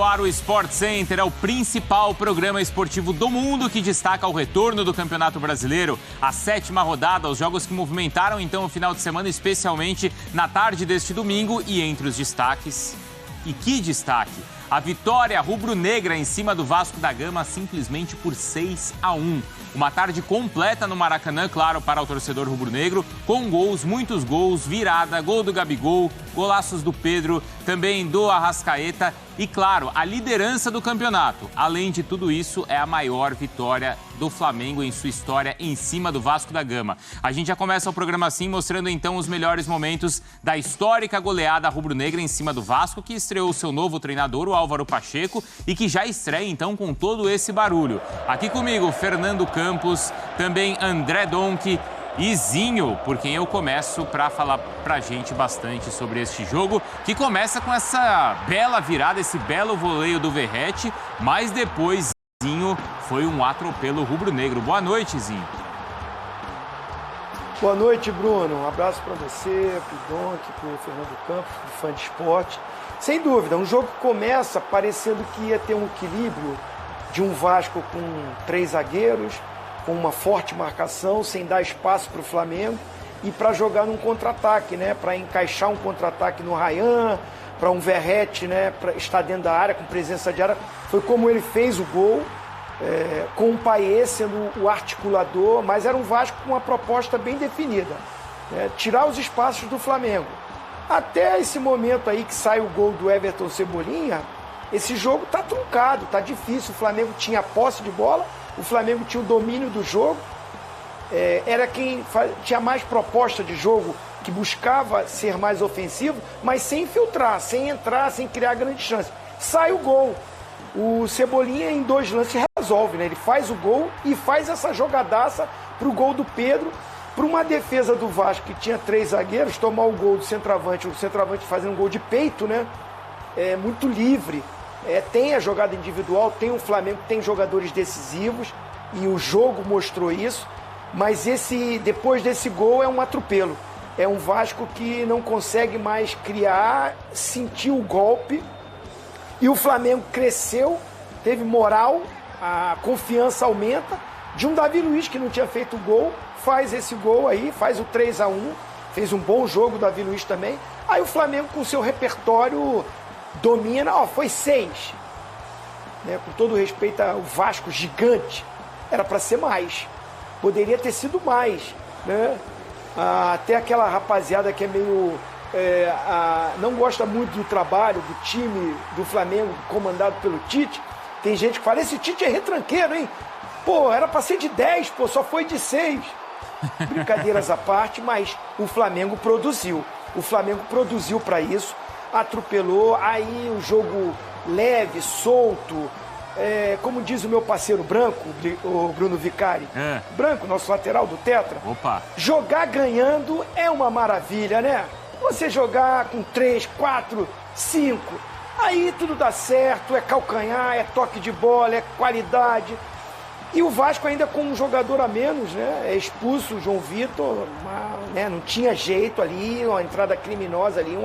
O Sport Center é o principal programa esportivo do mundo que destaca o retorno do Campeonato Brasileiro. A 7ª rodada, os jogos que movimentaram então o final de semana, especialmente na tarde deste domingo. E entre os destaques, e que destaque, a vitória rubro-negra em cima do Vasco da Gama simplesmente por 6-1. Uma tarde completa no Maracanã, claro, para o torcedor rubro-negro, com gols, muitos gols, virada, gol do Gabigol, golaços do Pedro, também do Arrascaeta e, claro, a liderança do campeonato. Além de tudo isso, é a maior vitória do Flamengo em sua história em cima do Vasco da Gama. A gente já começa o programa assim, mostrando então os melhores momentos da histórica goleada rubro-negra em cima do Vasco, que estreou seu novo treinador, o Álvaro Pacheco, e que já estreia então com todo esse barulho. Aqui comigo, Fernando Campos, também André Donk e Zinho, por quem eu começo para falar pra gente bastante sobre este jogo, que começa com essa bela virada, esse belo voleio do Verratti, mas depois, Zinho, foi um atropelo rubro-negro. Boa noite, Zinho. Boa noite, Bruno. Um abraço para você, pro Donk, pro Fernando Campos, pro fã de esporte. Sem dúvida, um jogo que começa parecendo que ia ter um equilíbrio de um Vasco com 3 zagueiros, com uma forte marcação, sem dar espaço para o Flamengo e para jogar num contra-ataque, né? Para encaixar um contra-ataque no Ryan, para um Verratti, né? Para estar dentro da área, com presença de área. Foi como ele fez o gol, com o Payet sendo o articulador, mas era um Vasco com uma proposta bem definida, né? Tirar os espaços do Flamengo. Até esse momento aí que sai o gol do Everton Cebolinha, esse jogo tá truncado, tá difícil. O Flamengo tinha posse de bola, o Flamengo tinha o domínio do jogo, era quem tinha mais proposta de jogo, que buscava ser mais ofensivo, mas sem infiltrar, sem entrar, sem criar grande chance. Sai o gol. O Cebolinha em 2 lances resolve, né? Ele faz o gol e faz essa jogadaça pro gol do Pedro, para uma defesa do Vasco que tinha 3 zagueiros, tomar o gol do centroavante, o centroavante fazendo um gol de peito, né? Muito livre. Tem a jogada individual, tem o Flamengo, tem jogadores decisivos e o jogo mostrou isso, mas depois desse gol é um atropelo. É um Vasco que não consegue mais criar, sentir o golpe, e o Flamengo cresceu, teve moral, a confiança aumenta, de um Davi Luiz que não tinha feito gol, faz esse gol aí, faz o 3-1, fez um bom jogo o Davi Luiz também. Aí o Flamengo com seu repertório domina, foi 6, né? Com todo respeito ao Vasco gigante, era para ser mais, poderia ter sido mais, né? Até aquela rapaziada que é meio não gosta muito do trabalho do time do Flamengo comandado pelo Tite, tem gente que fala, esse Tite é retranqueiro, hein? Pô, era para ser de 10, pô, só foi de 6. Brincadeiras à parte, mas o Flamengo produziu para isso, atropelou, aí o jogo leve, solto, como diz o meu parceiro Branco, o Bruno Vicari, Branco, nosso lateral do Tetra. Opa. Jogar ganhando é uma maravilha, né? Você jogar com 3, 4, 5, aí tudo dá certo, é calcanhar, é toque de bola, é qualidade. E o Vasco ainda com um jogador a menos, né? É expulso o João Vitor, né? Não tinha jeito ali, uma entrada criminosa ali,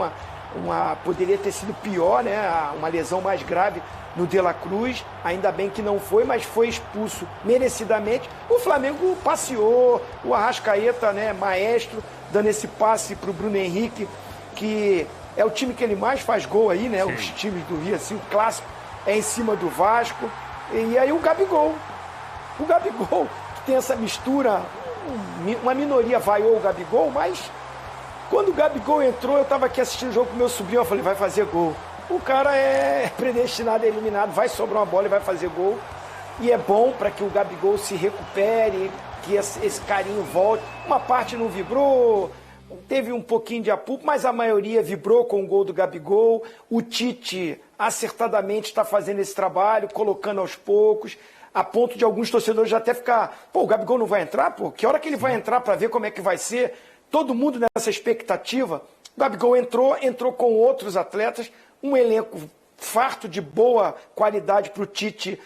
poderia ter sido pior, né? Uma lesão mais grave no De La Cruz, ainda bem que não foi, mas foi expulso merecidamente. O Flamengo passeou, o Arrascaeta, né, maestro, dando esse passe para o Bruno Henrique, que é o time que ele mais faz gol aí, né? Sim. Os times do Rio, assim, o clássico é em cima do Vasco. E aí o Gabigol, que tem essa mistura, uma minoria vaiou o Gabigol, mas quando o Gabigol entrou, eu estava aqui assistindo o jogo com meu sobrinho, eu falei, vai fazer gol. O cara é predestinado, é eliminado, vai sobrar uma bola e vai fazer gol. E é bom para que o Gabigol se recupere, que esse carinho volte. Uma parte não vibrou, teve um pouquinho de apuro, mas a maioria vibrou com o gol do Gabigol. O Tite acertadamente está fazendo esse trabalho, colocando aos poucos, a ponto de alguns torcedores já até ficar, o Gabigol não vai entrar, que hora que ele vai entrar para ver como é que vai ser? Todo mundo nessa expectativa. O Gabigol entrou com outros atletas, um elenco farto de boa qualidade para o Tite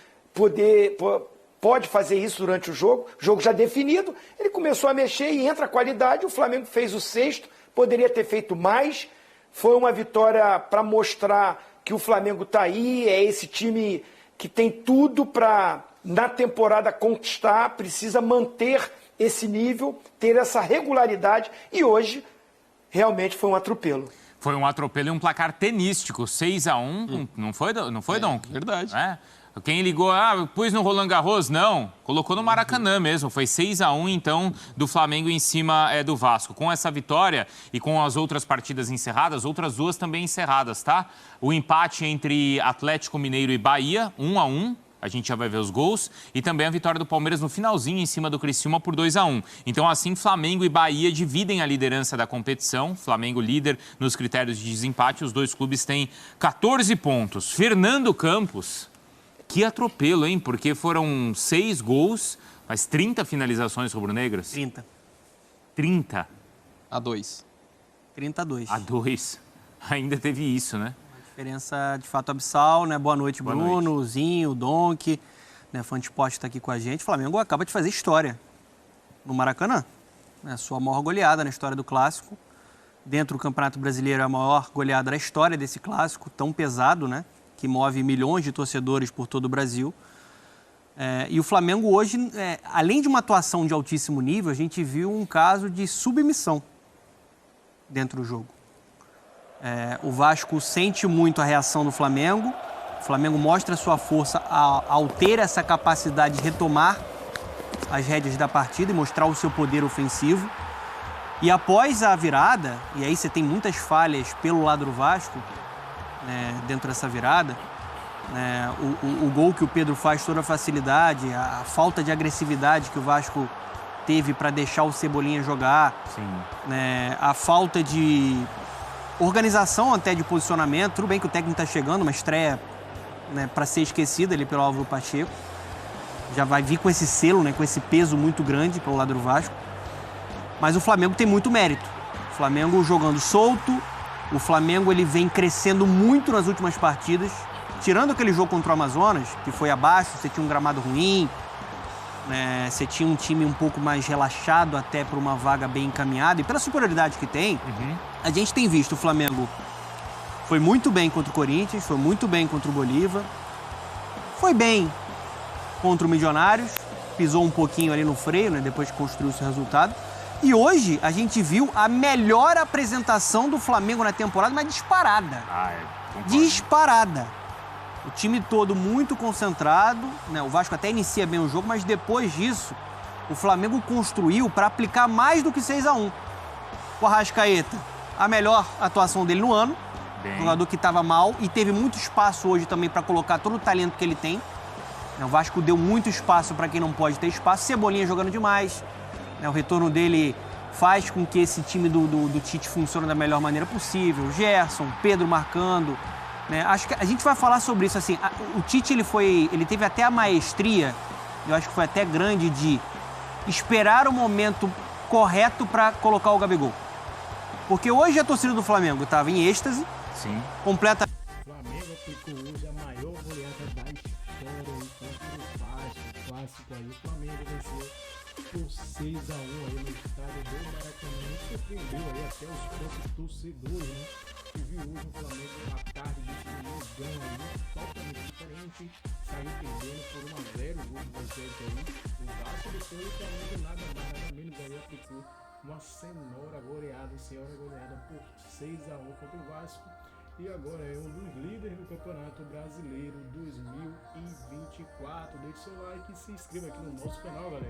pode fazer isso durante o jogo já definido, ele começou a mexer e entra a qualidade, o Flamengo fez o 6º, poderia ter feito mais, foi uma vitória para mostrar que o Flamengo está aí, é esse time que tem tudo para, na temporada, conquistar, precisa manter esse nível, ter essa regularidade, e hoje realmente foi um atropelo. Foi um atropelo e um placar tenístico, 6-1, não foi, Dom? Verdade. Quem ligou, pus no Roland Garros? Não, colocou no Maracanã mesmo. Foi 6-1, então, do Flamengo em cima do Vasco. Com essa vitória e com as outras partidas encerradas, outras duas também encerradas, tá? O empate entre Atlético Mineiro e Bahia, 1-1. A gente já vai ver os gols. E também a vitória do Palmeiras no finalzinho, em cima do Criciúma, por 2-1. Então, assim, Flamengo e Bahia dividem a liderança da competição. Flamengo líder nos critérios de desempate. Os dois clubes têm 14 pontos. Fernando Campos, que atropelo, hein? Porque foram 6 gols, mas 30 finalizações rubro-negras. 30. A 2. 30-2. A 2. Ainda teve isso, né? Diferença de fato abissal, né? Boa noite, Boa Bruno, noite. Zinho, Donk, né? Fã de esporte está aqui com a gente. O Flamengo acaba de fazer história no Maracanã. É sua maior goleada na história do Clássico. Dentro do Campeonato Brasileiro, é a maior goleada da história desse Clássico, tão pesado, né? Que move milhões de torcedores por todo o Brasil. E o Flamengo hoje, além de uma atuação de altíssimo nível, a gente viu um caso de submissão dentro do jogo. O Vasco sente muito a reação do Flamengo. O Flamengo mostra sua força ao ter essa capacidade de retomar as rédeas da partida e mostrar o seu poder ofensivo. E após a virada, e aí você tem muitas falhas pelo lado do Vasco, dentro dessa virada, o gol que o Pedro faz, toda a facilidade, a falta de agressividade que o Vasco teve para deixar o Cebolinha jogar, a falta de organização até de posicionamento. Tudo bem que o técnico está chegando, uma estreia para ser esquecida ali pelo Álvaro Pacheco. Já vai vir com esse selo, com esse peso muito grande pelo lado do Vasco. Mas o Flamengo tem muito mérito. O Flamengo jogando solto, o Flamengo ele vem crescendo muito nas últimas partidas. Tirando aquele jogo contra o Amazonas, que foi abaixo, você tinha um gramado ruim, você tinha um time um pouco mais relaxado até por uma vaga bem encaminhada. E pela superioridade que tem, a gente tem visto o Flamengo foi muito bem contra o Corinthians, foi muito bem contra o Bolívar, foi bem contra o Milionários, pisou um pouquinho ali no freio, depois que construiu esse resultado. E hoje a gente viu a melhor apresentação do Flamengo na temporada, mas disparada. Disparada. O time todo muito concentrado, o Vasco até inicia bem o jogo, mas depois disso, o Flamengo construiu para aplicar mais do que 6-1. O Arrascaeta, a melhor atuação dele no ano, jogador que estava mal e teve muito espaço hoje também para colocar todo o talento que ele tem. O Vasco deu muito espaço para quem não pode ter espaço. Cebolinha jogando demais. O retorno dele faz com que esse time do Tite funcione da melhor maneira possível. Gerson, Pedro marcando. Acho que a gente vai falar sobre isso. Assim, o Tite ele teve até a maestria, eu acho que foi até grande, de esperar o momento correto para colocar o Gabigol. Porque hoje a torcida do Flamengo estava em êxtase. Sim. O Flamengo aplicou hoje a maior goleada da história contra o Vasco. O clássico aí, o Flamengo venceu por 6-1 aí no estádio do Maracanã. E surpreendeu aí até os próprios torcedores, que viu hoje o Flamengo uma tarde de time jogão aí, totalmente diferente. Saiu perdendo por 1-0 o gol de vocês aí. O Vasco depois o Flamengo nada mais, nada menos aí aplicou uma senhora goleada por 6-1 contra o Vasco. E agora é um dos líderes do Campeonato Brasileiro 2024. Deixe seu like e se inscreva aqui no nosso canal, galera.